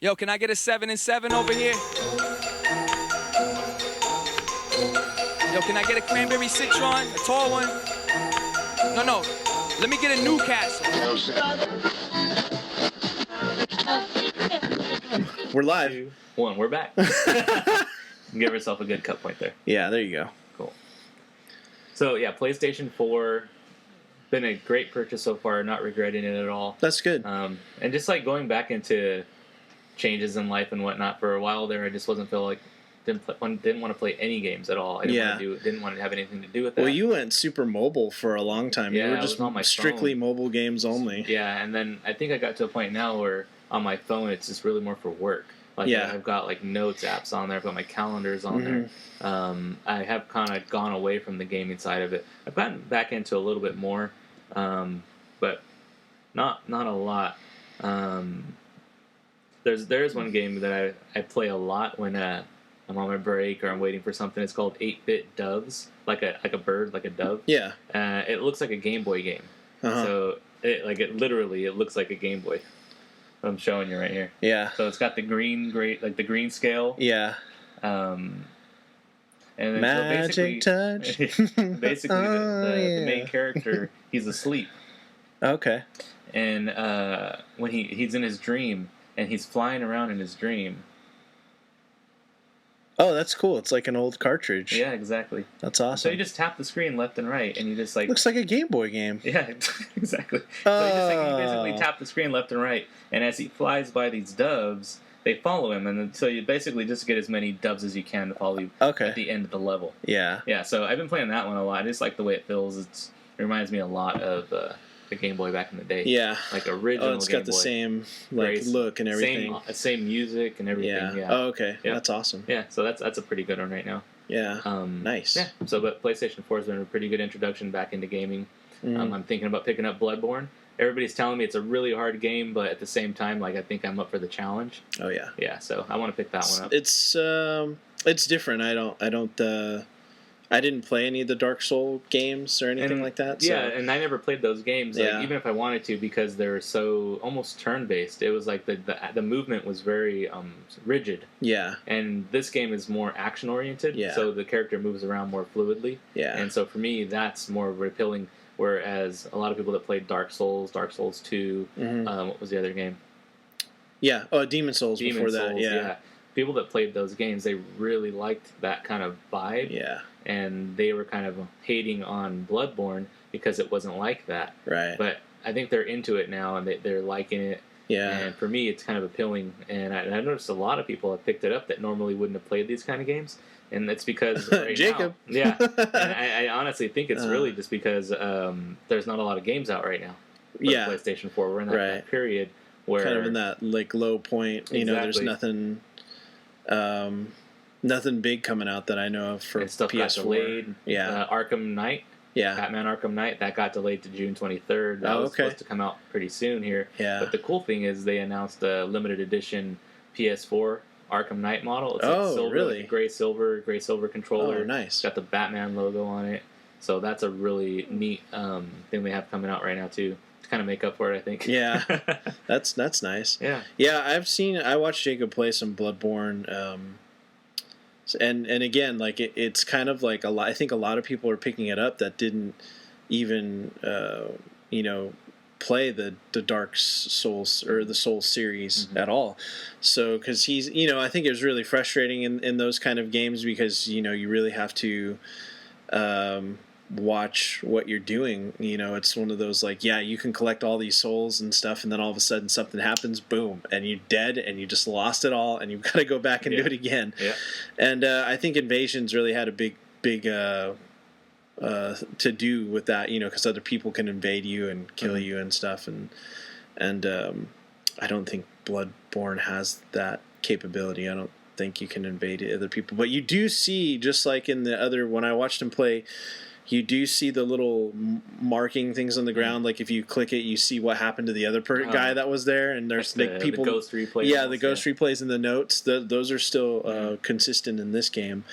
Yo, can I get a 7 and 7 over here? Yo, can I get a cranberry citron? A tall one? No. Let me get a Newcastle. We're live. 2, 1, we're back. Give yourself a good cut point there. Yeah, there you go. Cool. So, yeah, PlayStation 4, been a great purchase so far, not regretting it at all. That's good. And just like going back into changes in life and whatnot for a while there, I just wasn't feel like didn't want to play any games at all. I didn't want to have anything to do with that. Well, you went super mobile for a long time. Yeah, you were just on my strictly phone. Mobile games only. Yeah, and then I think I got to a point now where on my phone it's just really more for work. Like I've got like notes apps on there, I've got my calendars on there. I have kind of gone away from the gaming side of it. I've gotten back into a little bit more, but not a lot. There's one game that I play a lot when I'm on my break or I'm waiting for something. It's called 8-Bit Doves, like a bird, like a dove. Yeah. It looks like a Game Boy game. Uh-huh. So it looks like a Game Boy. I'm showing you right here. Yeah. So it's got the green scale. Yeah. And then Magic touch. Basically, the main character, he's asleep. Okay. And when he's in his dream and he's flying around in his dream. Oh, that's cool. It's like an old cartridge. Yeah, exactly. That's awesome. So you just tap the screen left and right, and you just like looks like a Game Boy game. Yeah, exactly. So you basically tap the screen left and right, and as he flies by these doves, they follow him, and then, so you basically just get as many doves as you can to follow you at the end of the level. Yeah. Yeah. So I've been playing that one a lot. I just like the way it feels. It reminds me a lot of the Game Boy back in the day. Yeah. Like original. Oh, it's Game got the Boy. same look and everything. Same music and everything. Yeah. Oh, okay. Yeah. That's awesome. Yeah. So that's a pretty good one right now. Yeah. Nice. Yeah. So, but PlayStation 4 has been a pretty good introduction back into gaming. I'm thinking about picking up Bloodborne. Everybody's telling me it's a really hard game, but at the same time, like I think I'm up for the challenge. Oh yeah. Yeah. So I want to pick that one up. It's different. I didn't play any of the Dark Soul games or anything like that. So. Yeah, and I never played those games, like, even if I wanted to, because they're so almost turn-based. It was like the movement was very rigid. Yeah. And this game is more action-oriented, so the character moves around more fluidly. Yeah. And so for me, that's more appealing, whereas a lot of people that played Dark Souls 2, what was the other game? Yeah, Demon Souls before that, yeah. People that played those games, they really liked that kind of vibe. Yeah. And they were kind of hating on Bloodborne because it wasn't like that. Right. But I think they're into it now, and they're liking it. Yeah. And for me, it's kind of appealing. And I noticed a lot of people have picked it up that normally wouldn't have played these kind of games. And it's because right Jacob. Now, yeah. And I honestly think it's really just because there's not a lot of games out right now for the PlayStation 4. We're in that period where kind of in that like low point. You know, there's nothing. Nothing big coming out that I know of for stuff PS4. Got delayed. Arkham Knight. Yeah. Batman Arkham Knight, that got delayed to June 23rd. That was supposed to come out pretty soon here. Yeah. But the cool thing is they announced a limited edition PS4 Arkham Knight model. It's like silver, really? Like gray silver controller. Oh, nice. It's got the Batman logo on it. So that's a really neat thing they have coming out right now too. To kind of make up for it, I think. Yeah. That's nice. Yeah. Yeah, I watched Jacob play some Bloodborne. And again, like it's kind of like I think a lot of people are picking it up that didn't even play the Dark Souls or the Souls series at all. So because he's I think it was really frustrating in those kind of games because you really have to watch what you're doing. It's one of those like, you can collect all these souls and stuff, and then all of a sudden something happens, boom, and you're dead, and you just lost it all, and you've got to go back and do it again. Yeah. And I think Invasion's really had a big to do with that, because other people can invade you and kill you and stuff, and I don't think Bloodborne has that capability. I don't think you can invade other people, but you do see, just like in the other, when I watched him play, you do see the little marking things on the ground. Like if you click it, you see what happened to the other guy that was there. And there's like people. The ghost replays. Yeah, the ghost replays in the notes. Those are still consistent in this game.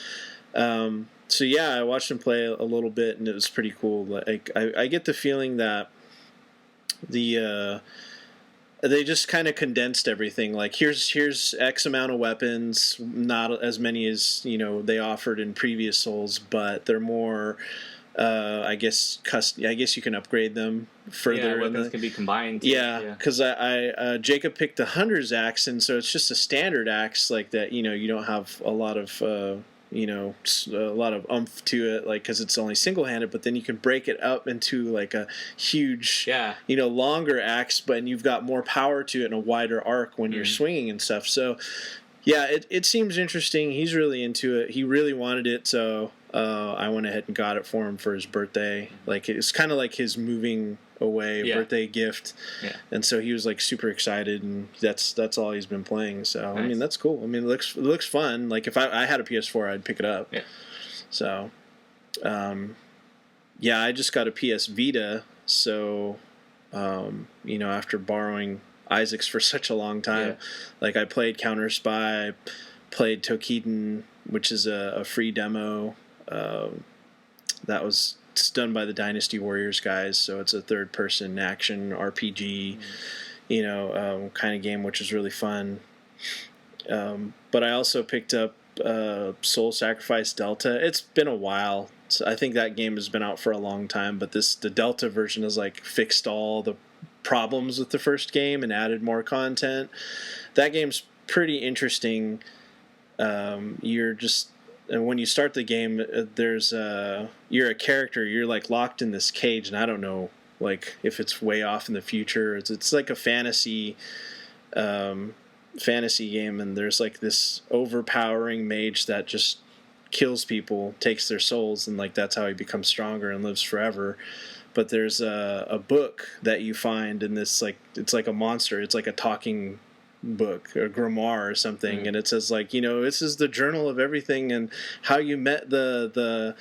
So yeah, I watched him play a little bit, and it was pretty cool. Like I get the feeling that They just kind of condensed everything. Like here's X amount of weapons, not as many as they offered in previous Souls, but they're more. I guess you can upgrade them further. Yeah, weapons can be combined. Yeah, because Jacob picked the Hunter's axe, and so it's just a standard axe like that. You don't have a lot of a lot of oomph to it, like because it's only single handed. But then you can break it up into like a huge, longer axe, but you've got more power to it and a wider arc when you're swinging and stuff. So. Yeah, it seems interesting. He's really into it. He really wanted it, so I went ahead and got it for him for his birthday. Like it's kind of like his moving away birthday gift, and so he was like super excited, and that's all he's been playing. So nice. I mean, that's cool. I mean, it looks fun. Like if I had a PS4, I'd pick it up. Yeah. So, I just got a PS Vita, so after borrowing Isaac's for such a long time. Like I played Counter Spy, played Tokiden, which is a free demo. It's done by the Dynasty Warriors guys, so it's a third-person action RPG, kind of game, which is really fun. But I also picked up Soul Sacrifice Delta. It's been a while. So I think that game has been out for a long time, but the Delta version has like fixed all the problems with the first game and added more content. That game's pretty interesting. And when you start the game, you're a character. You're like locked in this cage, and I don't know like if it's way off in the future. It's like a fantasy game, and there's like this overpowering mage that just kills people, takes their souls, and like that's how he becomes stronger and lives forever. But there's a book that you find in this, like, it's like a monster. It's like a talking book, a grimoire or something. And it says, like, this is the journal of everything and how you met I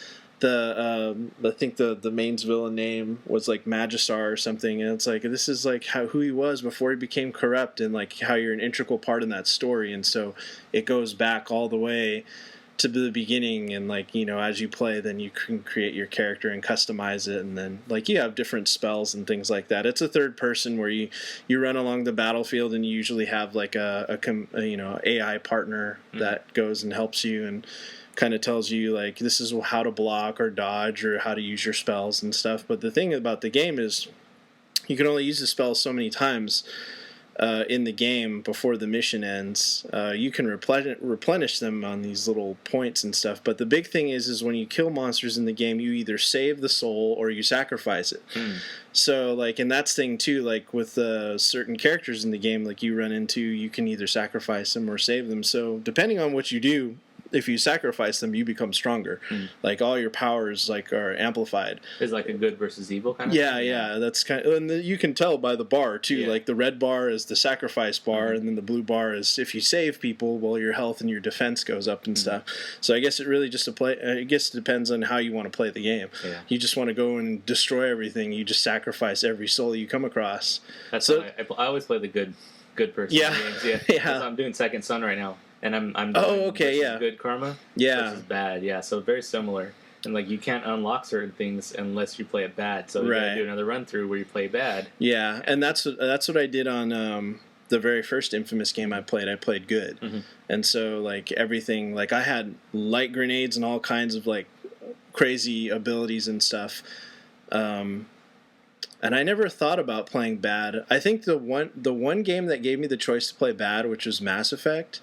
think the main villain name was, like, Magisar or something. And it's like, this is, like, who he was before he became corrupt and, like, how you're an integral part in that story. And so it goes back all the way to the beginning, and like as you play, then you can create your character and customize it, and then like you have different spells and things like that. It's a third person where you run along the battlefield, and you usually have like a AI partner that goes and helps you and kind of tells you like this is how to block or dodge or how to use your spells and stuff. But the thing about the game is you can only use the spells so many times in the game before the mission ends. You can replenish them on these little points and stuff, but the big thing is when you kill monsters in the game, you either save the soul or you sacrifice it. So like, and that's thing too, like with certain characters in the game, like you run into, you can either sacrifice them or save them. So depending on what you do, if you sacrifice them, you become stronger. Like all your powers like are amplified. It's like a good versus evil kind of thing? Yeah, that's kind of, and you can tell by the bar too. Like the red bar is the sacrifice bar, and then the blue bar is if you save people, well, your health and your defense goes up and stuff. So I guess it really just I guess it depends on how you want to play the game. You just want to go and destroy everything. You just sacrifice every soul you come across. That's so, I always play the good person games. Yeah. I'm doing Second Son right now. And I'm doing good karma versus bad, so very similar. And like you can't unlock certain things unless you play it bad, so you gotta do another run through where you play bad. Yeah, and that's what I did on the very first Infamous game I played good. And so like everything, like I had light grenades and all kinds of like crazy abilities and stuff. And I never thought about playing bad. I think the one game that gave me the choice to play bad, which was Mass Effect,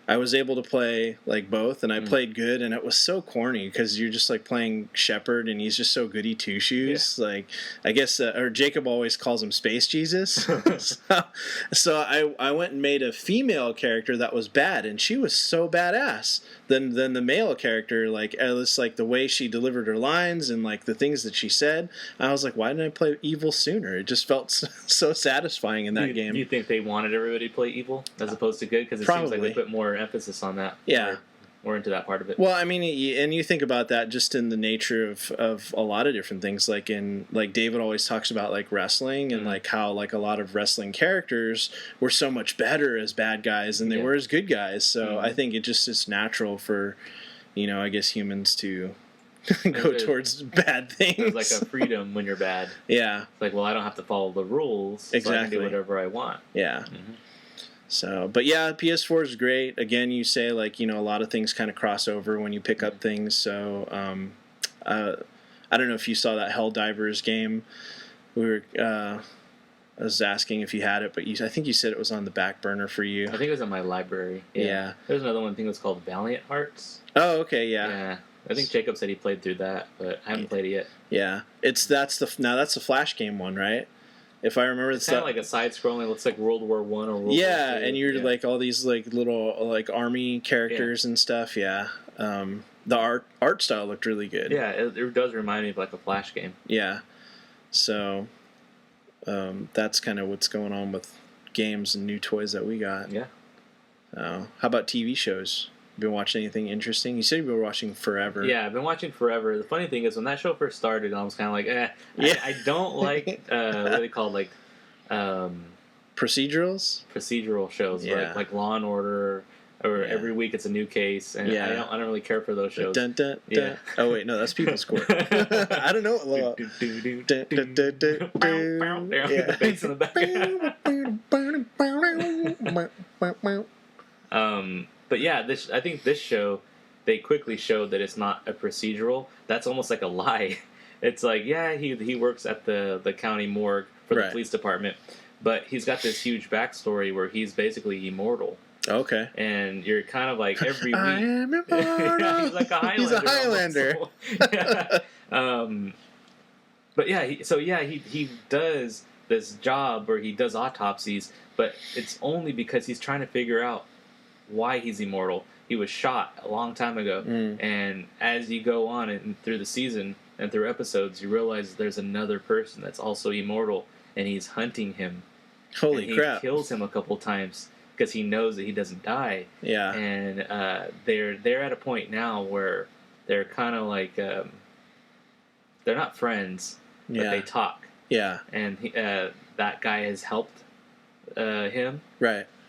I was able to play like both, and I played good, and it was so corny because you're just like playing Shepard, and he's just so goody two shoes. Like I guess, or Jacob always calls him Space Jesus. so I went and made a female character that was bad, and she was so badass than the male character. Like at least like the way she delivered her lines and like the things that she said. I was like, why didn't I play evil sooner? It just felt so satisfying in that game. Do you think they wanted everybody to play evil as opposed to good? Because it seems like they put more emphasis on that. Or into that part of it. Well, I mean, and you think about that just in the nature of a lot of different things. Like David always talks about like wrestling and like how like a lot of wrestling characters were so much better as bad guys than they were as good guys. So I think it just is natural for, I guess humans to go towards bad things. There's like a freedom when you're bad. Yeah. It's like, well, I don't have to follow the rules. Exactly. So I can do whatever I want. Yeah. So, but yeah, PS4 is great. Again, you say like, a lot of things kind of cross over when you pick up things. So, I don't know if you saw that Helldivers game. I was asking if you had it, but I think you said it was on the back burner for you. I think it was in my library. Yeah. There's another one. I think it was called Valiant Hearts. Oh, okay, yeah. Yeah. I think Jacob said he played through that, but I haven't played it yet. Yeah. That's the Flash game one, right? If I remember, it's kind of like a side-scrolling. Looks like World War One or World War II. And you're like all these like little like army characters and stuff. Yeah. The art style looked really good. Yeah, it does remind me of like a Flash game. Yeah. So, that's kind of what's going on with games and new toys that we got. Yeah. How about TV shows? Been watching anything interesting? You said you were watching Forever. Yeah, I've been watching Forever. The funny thing is, when that show first started, I was kind of like, I don't like what are they called, like procedurals shows, like Law and Order, or every week it's a new case, and I don't really care for those shows. Dun, dun, dun. Yeah. Oh wait, no, that's People's Court. I don't know. The bass in the back. But yeah, I think this show, they quickly showed that it's not a procedural. That's almost like a lie. It's like, he works at the county morgue for the police department, but he's got this huge backstory where he's basically immortal. Okay. And you're kind of like every week. I am immortal. He's like a Highlander. He's a Highlander. But he does this job where he does autopsies, but it's only because he's trying to figure out why he's immortal. He was shot a long time ago, and as you go on and through the season and through episodes, you realize there's another person that's also immortal, and he's hunting him. Holy crap! He kills him a couple times because he knows that he doesn't die. Yeah, and they're at a point now where they're kind of like they're not friends, but they talk. Yeah, and that guy has helped him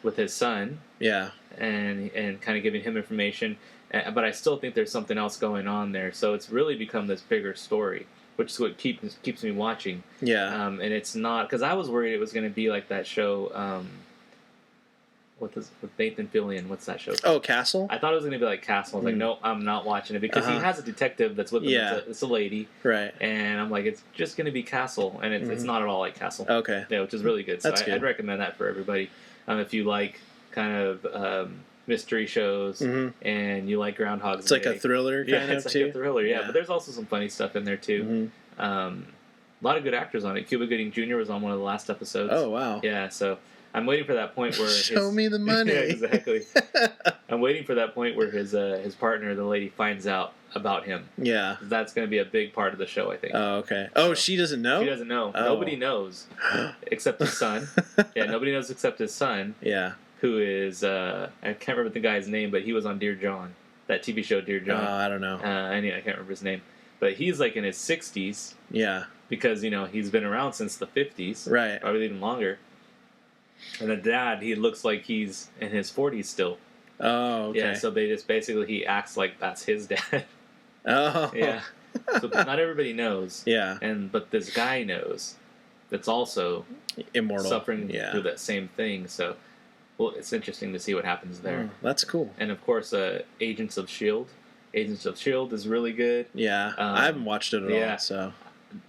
with his son. Yeah. And kind of giving him information, but I still think there's something else going on there. So it's really become this bigger story, which is what keeps me watching. Yeah. And it's not, because I was worried it was going to be like that show. With Nathan Fillion, what's that show called? Oh, Castle. I thought it was going to be like Castle. I was like, no, I'm not watching it because he has a detective that's with him. Yeah. It's a lady. Right. And I'm like, it's just going to be Castle, and it's not at all like Castle. Okay. Yeah, which is really good. So I'd recommend that for everybody if you like kind of mystery shows and you like Groundhog's Day. It's like a thriller kind of too. Like a thriller, yeah. But there's also some funny stuff in there too. A lot of good actors on it. Cuba Gooding Jr. was on one of the last episodes. Oh wow! Yeah, so I'm waiting for that point where show me the money. Yeah, exactly. I'm waiting for that point where his partner, the lady, finds out about him. Yeah, that's going to be a big part of the show, I think. Oh, okay. Oh, she doesn't know. She doesn't know. Oh. Nobody knows except his son. Yeah, nobody knows except his son. Yeah. Who is, I can't remember the guy's name, but he was on Dear John, that TV show Dear John. I don't know. I can't remember his name. But he's like in his 60s. Yeah. Because, he's been around since the 50s. Right. Probably even longer. And the dad, he looks like he's in his 40s still. Oh, okay. Yeah, so they just basically, he acts like that's his dad. Oh. Yeah. So not everybody knows. Yeah. But this guy knows that's also immortal, suffering through that same thing. So... well, it's interesting to see what happens there. Oh, that's cool. And of course, Agents of S.H.I.E.L.D. Agents of S.H.I.E.L.D. is really good. Yeah, I haven't watched it at all, so...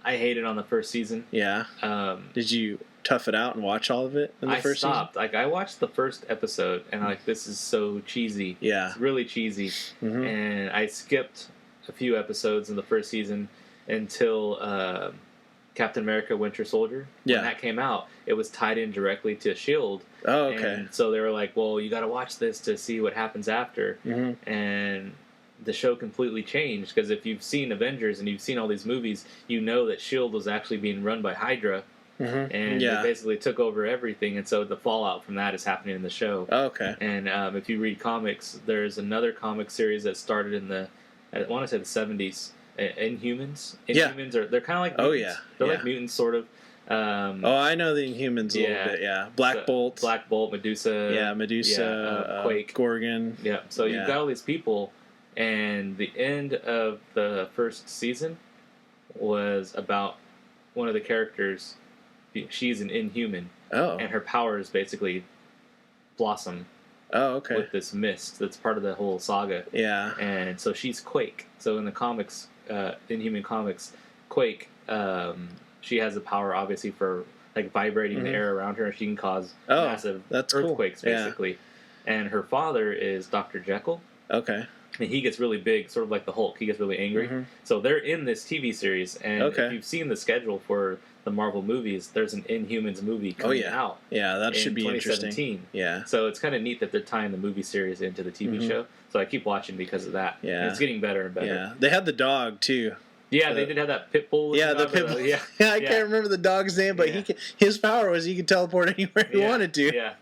I hated it on the first season. Yeah. Did you tough it out and watch all of it in the first season? I stopped. Like, I watched the first episode, and I'm like, this is so cheesy. Yeah. It's really cheesy. Mm-hmm. And I skipped a few episodes in the first season until Captain America Winter Soldier. When that came out, it was tied in directly to S.H.I.E.L.D. Oh, okay. And so they were like, well, you got to watch this to see what happens after. Mm-hmm. And the show completely changed, because if you've seen Avengers and you've seen all these movies, you know that S.H.I.E.L.D. was actually being run by Hydra. Mm-hmm. And they basically took over everything, and so the fallout from that is happening in the show. Oh, okay. And if you read comics, there's another comic series that started in I want to say the 70s, Inhumans. Inhumans they're kind of like mutants. Oh, yeah. They're like mutants, sort of. I know the Inhumans a little bit, yeah. Black Bolt. Black Bolt, Medusa. Yeah, Medusa, Quake. Gorgon. Yeah, so you've got all these people, And the end of the first season was about one of the characters. She's an Inhuman, and her powers basically blossom. Oh, okay. With this mist that's part of the whole saga. Yeah. And so she's Quake. So in the comics, Inhuman comics, Quake, she has the power, obviously, for like vibrating the air around her. She can cause massive earthquakes, basically. Yeah. And her father is Dr. Jekyll. Okay. And he gets really big, sort of like the Hulk. He gets really angry. So they're in this TV series, and if you've seen the schedule for the Marvel movies, there's an Inhumans movie coming out. Yeah, that should be 2017. Interesting. Yeah. So it's kind of neat that they're tying the movie series into the TV show. So I keep watching because of that. Yeah. And it's getting better and better. Yeah. They had the dog, too. Yeah, they did have that pit bull. Yeah, the pit bull. Yeah, I can't remember the dog's name, but his power was he could teleport anywhere he wanted to. Yeah.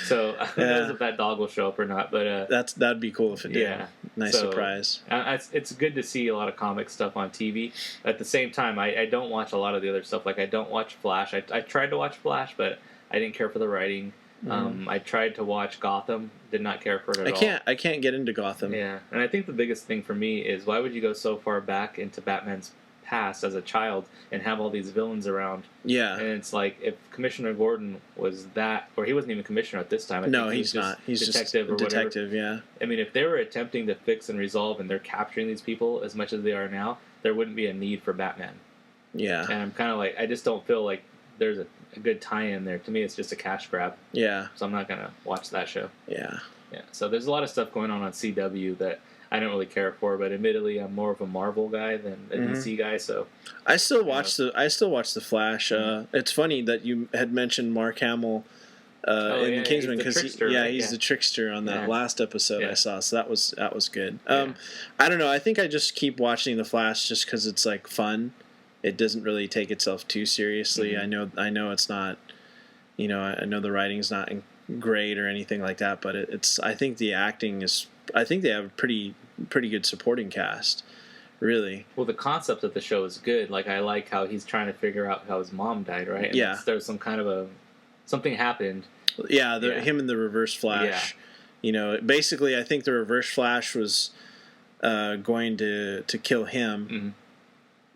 So who knows if that dog will show up or not? But that'd be cool if it did. Yeah, nice surprise. It's good to see a lot of comic stuff on TV. At the same time, I don't watch a lot of the other stuff. Like I don't watch Flash. I tried to watch Flash, but I didn't care for the writing. I tried to watch Gotham, did not care for it at all. I can't get into Gotham. Yeah, and I think the biggest thing for me is why would you go so far back into Batman's past as a child and have all these villains around? Yeah. And it's like, if Commissioner Gordon was that, or he wasn't even commissioner at this time. I think he's not. He's detective just or whatever. Detective, yeah. I mean, if they were attempting to fix and resolve and they're capturing these people as much as they are now, there wouldn't be a need for Batman. Yeah. And I'm kind of like, I just don't feel like there's a good tie-in there. To me, it's just a cash grab. Yeah. So I'm not going to watch that show. Yeah. Yeah. So there's a lot of stuff going on CW that I don't really care for, but admittedly, I'm more of a Marvel guy than a DC guy. So I still watch the Flash. It's funny that you had mentioned Mark Hamill in Kingsman, because he's the trickster on that last episode I saw. So that was good. I don't know. I think I just keep watching the Flash just because it's like fun. It doesn't really take itself too seriously. I know it's not. I know the writing's not great or anything like that, but it's. I think the acting is. I think they have a pretty good supporting cast, really. Well, the concept of the show is good. Like, I like how he's trying to figure out how his mom died, right? And there's some kind of something happened. Yeah, him and the Reverse Flash. Yeah. Basically, I think the Reverse Flash was going to kill him,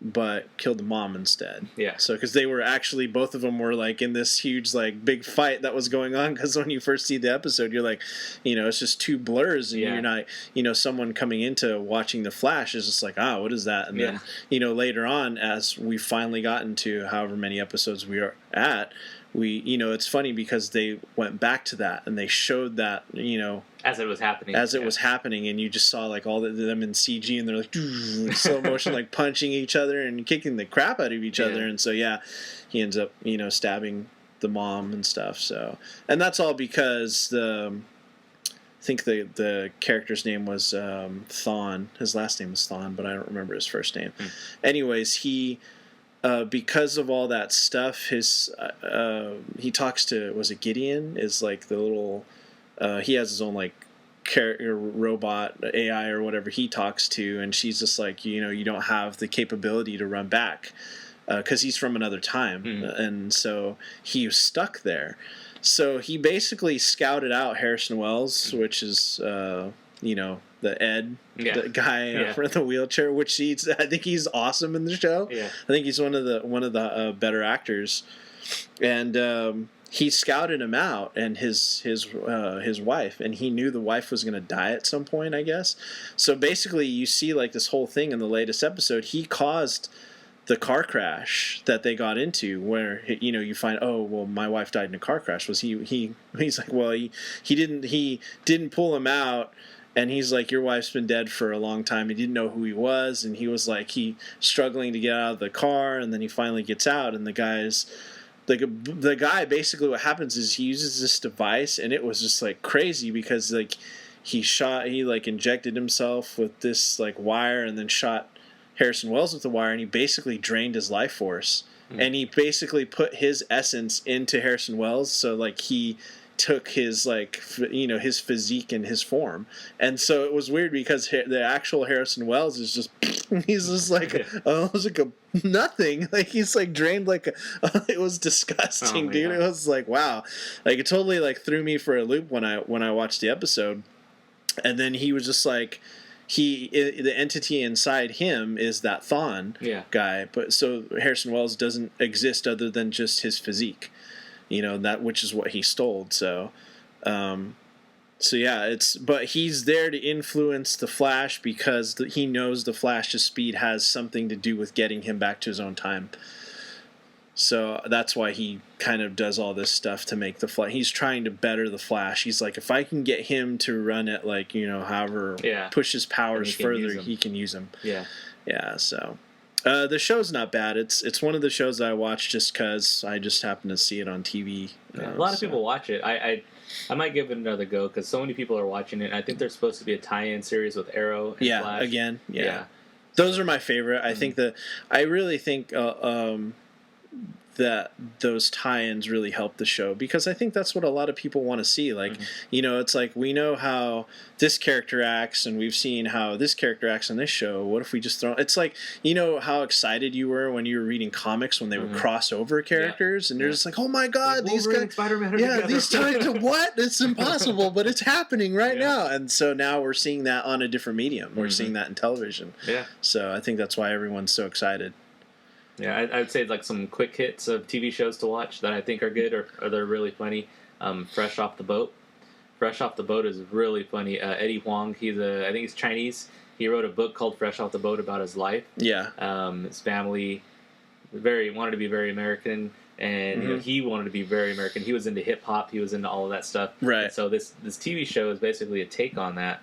but killed the mom instead. Yeah. So, because they were actually, both of them were like in this huge, like, big fight that was going on. Because when you first see the episode, you're like, it's just two blurs, and you're not, someone coming into watching the Flash is just like, what is that? And then, later on, as we finally gotten to however many episodes we are at, it's funny because they went back to that and they showed that, as it was happening. As it was happening, and you just saw like all of them in CG, and they're like slow motion, like punching each other and kicking the crap out of each other, and so he ends up stabbing the mom and stuff. So, and that's all because I think the character's name was Thawne. His last name was Thawne, but I don't remember his first name. Anyways, he. Because of all that stuff, he talks to, was it Gideon? Is like the little, he has his own like robot AI or whatever he talks to, and she's just like, you don't have the capability to run back, because he's from another time, and so he was stuck there. So he basically scouted out Harrison Wells, which is the Ed, the guy in the wheelchair, which I think he's awesome in the show. Yeah. I think he's one of the better actors, and he scouted him out and his wife, and he knew the wife was going to die at some point, I guess. So basically, you see like this whole thing in the latest episode. He caused the car crash that they got into, where you find, my wife died in a car crash. Was he's like, well, he didn't pull him out. And he's like, your wife's been dead for a long time. He didn't know who he was, and he was like, struggling to get out of the car, and then he finally gets out, and the guy basically, what happens is he uses this device, and it was just like crazy because like he injected himself with this like wire, and then shot Harrison Wells with the wire, and he basically drained his life force, and he basically put his essence into Harrison Wells, so like he took his his physique and his form, and so it was weird because the actual Harrison Wells is just he's just like it was like a nothing, like he's like drained like it was disgusting, dude. God. It was like, wow, like it totally like threw me for a loop when I watched the episode, and then he was just like, the entity inside him is that Thawne guy. But so Harrison Wells doesn't exist other than just his physique, that which is what he stole. So, but he's there to influence the Flash because he knows the Flash's speed has something to do with getting him back to his own time. So that's why he kind of does all this stuff to make the Flash. He's trying to better the Flash. He's like, if I can get him to run it however, push his powers further, he can use them. Yeah. Yeah, so the show's not bad. It's one of the shows that I watch just because I just happen to see it on TV. A lot of people watch it. I might give it another go because so many people are watching it. I think there's supposed to be a tie-in series with Arrow and Flash. Again. Yeah. Those are my favorite. I really think that those tie-ins really help the show because I think that's what a lot of people want to see. Like, it's like we know how this character acts and we've seen how this character acts in this show. What if we just throw... It's like, how excited you were when you were reading comics when they would cross over characters and they're just like, oh my God, these guys... Spider-Man are together. These times... What? It's impossible, but it's happening right now. And so now we're seeing that on a different medium. We're seeing that in television. Yeah. So I think that's why everyone's so excited. Yeah, I'd say like some quick hits of TV shows to watch that I think are good or they're really funny. Fresh Off the Boat. Fresh Off the Boat is really funny. Eddie Huang, I think he's Chinese. He wrote a book called Fresh Off the Boat about his life. Yeah. His family wanted to be very American, and he wanted to be very American. He was into hip hop. He was into all of that stuff. Right. And so this TV show is basically a take on that.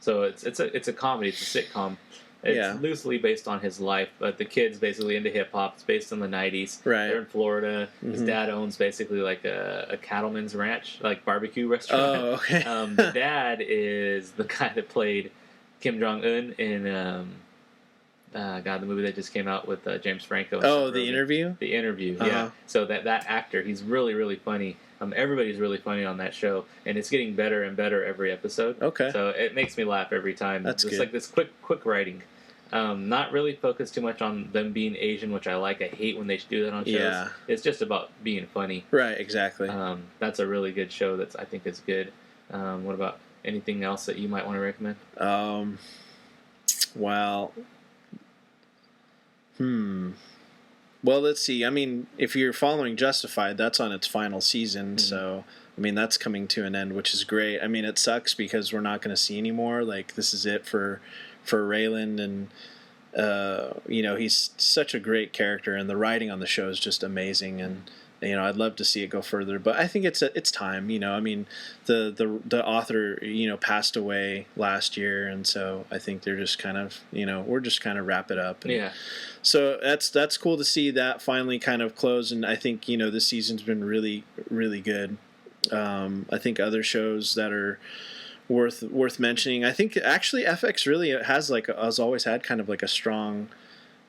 So it's a comedy. It's a sitcom. It's loosely based on his life, but the kid's basically into hip-hop. It's based in the 90s. Right. They're in Florida. His dad owns basically like a cattleman's ranch, like barbecue restaurant. Oh, okay. The dad is the guy that played Kim Jong-un in, the movie that just came out with James Franco. Oh, The Interview? The Interview, yeah. So that actor, he's really, really funny. Everybody's really funny on that show, and it's getting better and better every episode. Okay. So it makes me laugh every time. That's good. It's like this quick writing. Not really focused too much on them being Asian, which I like. I hate when they do that on shows. Yeah. It's just about being funny. Right, exactly. That's a really good show that I think is good. What about anything else that you might want to recommend? Well, let's see. I mean, if you're following Justified, that's on its final season, so... I mean, that's coming to an end, which is great. I mean, it sucks because we're not going to see anymore. Like, this is it for Raylan, and he's such a great character, and the writing on the show is just amazing. And I'd love to see it go further, but I think it's time. I mean, the author passed away last year, and so I think they're just kind of we're just kind of wrap it up. And so that's cool to see that finally kind of close, and I think this season's been really, really good. I think other shows that are worth mentioning. I think actually FX really has always had kind of like a strong,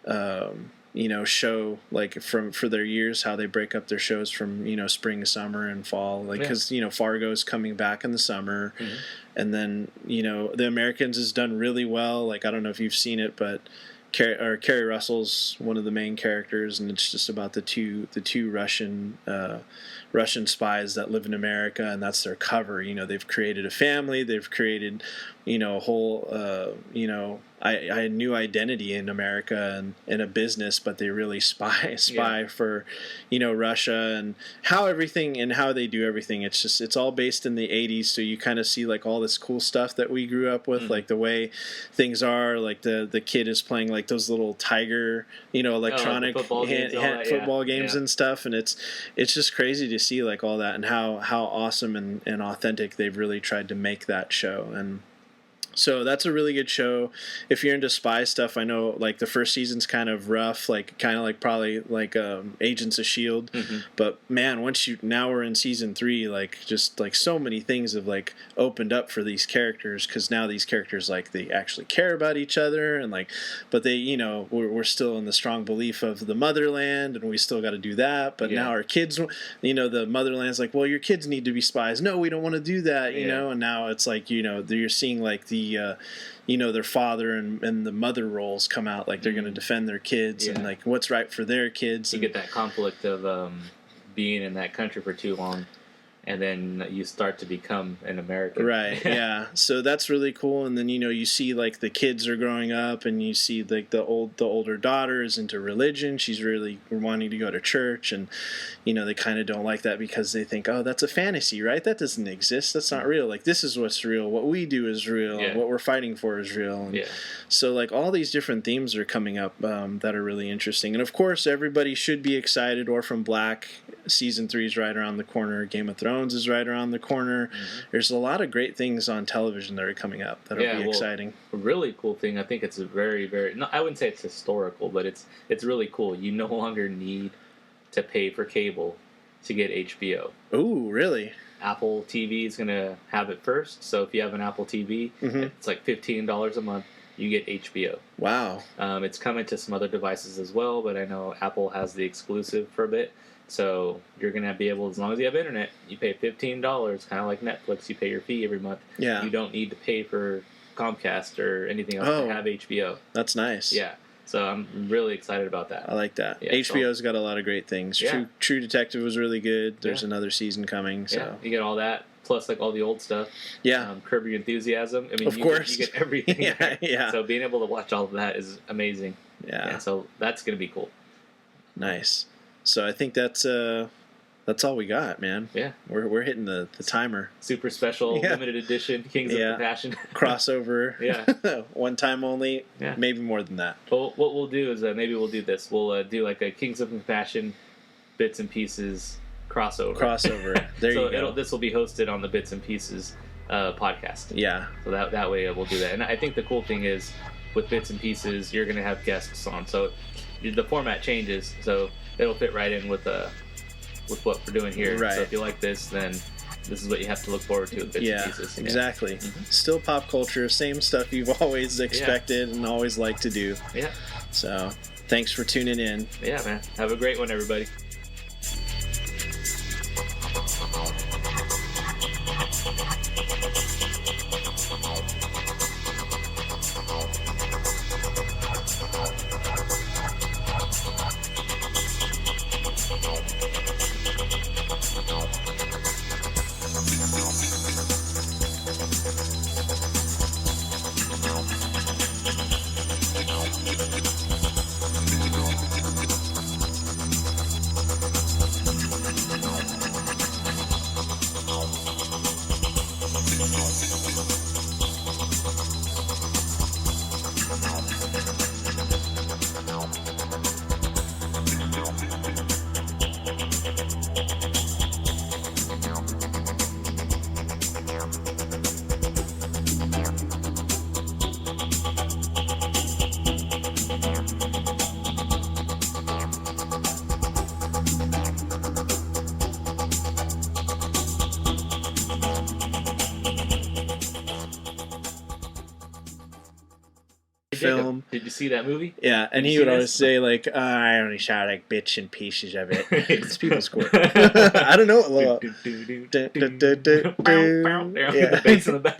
show like for their years, how they break up their shows from spring, summer, and fall. Like because Fargo's coming back in the summer, and then The Americans has done really well. Like I don't know if you've seen it, but Carrie Russell's one of the main characters, and it's just about the two Russian spies that live in America, and that's their cover. They've created a family, they've created a whole a new identity in America and in a business, but they really spy for Russia, and how they do everything. It's all based in the 80s, so you kind of see like all this cool stuff that we grew up with, like the way things are. Like the kid is playing like those little Tiger electronic football games and stuff, and it's just crazy to see like all that and how awesome and authentic they've really tried to make that show. And so that's a really good show. If you're into spy stuff, I know like the first season's kind of rough, like kind of like probably like Agents of S.H.I.E.L.D. But man, now we're in season 3, like just like so many things have like opened up for these characters, because now these characters like they actually care about each other, and like, but they we're still in the strong belief of the motherland, and we still got to do that. But now our kids, the motherland's like, well, your kids need to be spies. No, we don't want to do that, and now it's like you're seeing like the their father and the mother roles come out, like they're going to defend their kids and like what's right for their kids. You get that conflict of being in that country for too long, and then you start to become an American. Right, yeah. So that's really cool. And then, you see like the kids are growing up, and you see like the older daughter is into religion. She's really wanting to go to church, and they kind of don't like that because they think, oh, that's a fantasy, right? That doesn't exist. That's not real. Like, this is what's real. What we do is real. Yeah. What we're fighting for is real. And so like all these different themes are coming up that are really interesting. And of course, everybody should be excited. Orphan Black season 3 is right around the corner. Game of Thrones is right around the corner. There's a lot of great things on television that are coming up that'll be exciting. A really cool thing, I think it's a very, very, no, I wouldn't say it's historical, but it's really cool. You no longer need to pay for cable to get HBO. Ooh, really? Apple TV is going to have it first. So if you have an Apple TV, it's like $15 a month. You get HBO. Wow. It's coming to some other devices as well, but I know Apple has the exclusive for a bit. So you're going to be able, as long as you have internet, you pay $15, kind of like Netflix. You pay your fee every month. Yeah. You don't need to pay for Comcast or anything else to have HBO. That's nice. Yeah. So I'm really excited about that. I like that. Yeah, HBO's got a lot of great things. Yeah. True Detective was really good. There's another season coming. So. Yeah, you get all that, plus like all the old stuff. Yeah. Curb Your Enthusiasm. I mean, of course. You get everything. Yeah. So being able to watch all of that is amazing. Yeah. So that's going to be cool. Nice. So I think that's all we got, man. Yeah. We're hitting the timer. Super special, limited edition, Kings of Compassion. Crossover. Yeah. One time only. Yeah. Maybe more than that. Well, what we'll do is maybe we'll do this. We'll do like a Kings of Compassion bits and pieces crossover. There you go. This will be hosted on the Bits and Pieces podcast. Yeah. So that way we'll do that. And I think the cool thing is with Bits and Pieces, you're going to have guests on. So the format changes. So it'll fit right in with what we're doing here. Right. So if you like this, then this is what you have to look forward to with Bits and Pieces. Exactly. Still pop culture, same stuff you've always expected and always liked to do. Yeah. So thanks for tuning in. Yeah, man. Have a great one, everybody. Film. Did you see that movie? Yeah, and he would always say like, I only shot like bits and pieces of it. It's people's court. I don't know. The bass in the back.